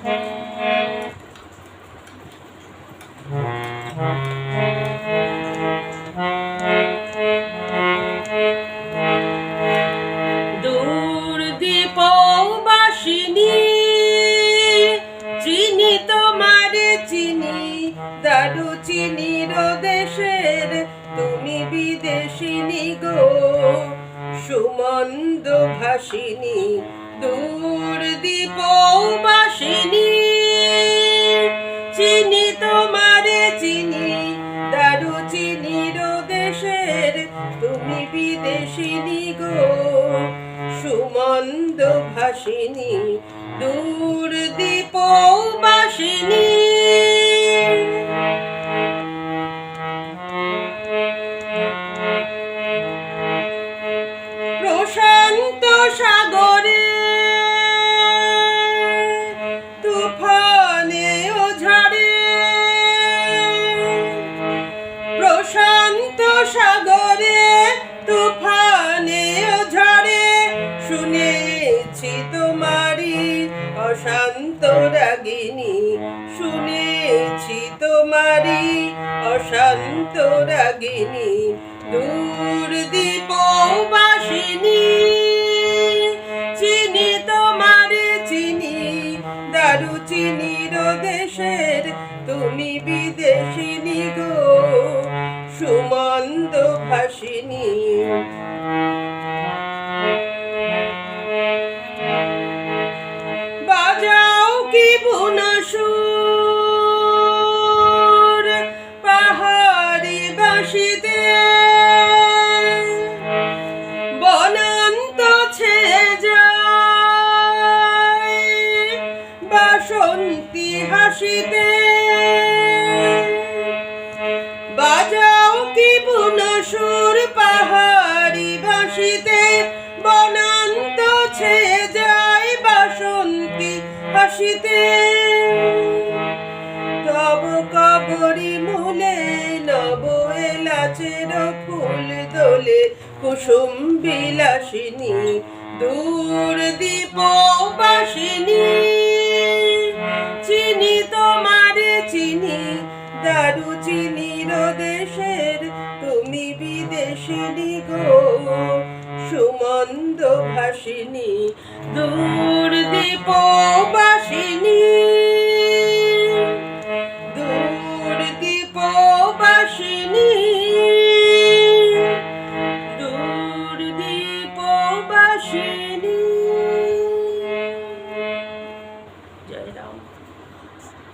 দূর দীপবাসিনী চিনি তোমারে চিনি, দারুচিনির দেশের তুমি বিদেশিনী গো, সুমন্দ ভাসিনী দূর দীপবাসিনী চিনি তোমারে চিনি, দারুচিনির দেশের তুমি বিদেশিনী গো, সুমন্দ ভাসিনী দূর দীপবাসিনী। প্রশান্ত সাগরে তুফানে ও ঝড়ে, প্রশান্ত সাগরে তুফানে ও ঝড়ে শুনেছি তোমারি অশান্ত রাগিনী, শুনেছি তোমারি অশান্ত রাগিনী দূর দীপবাসিনী চিনি তোমারে চিনি, দারুচিনির দেশের তুমি বিদেশিনী গো, সুমন্দ ভাসিনী। বাজাও কি বুনসুর পাহাড়ি বাঁশিতে, বনান্ত ছেয়ে যায় বাসন্তী হাসিতে। বাজাও কি বুনসুর পাহাড়ি বাঁশিতে, বনান্ত ছেয়ে যায় বাসন্তী হাসিতে। তব কবরী মূলে নব এলাচের ফুল দোলে, কুসুম বিলাসিনী দূর দীপবাসিনী চিনি তোমারে চিনি, দারুচিনির দেশের তুমি বিদেশিনী গো, সুমন্দ ভাসিনী দূর দীপবাসিনী, দূর দীপবাসিনী, দূর দীপবাসিনী। জয় রাম।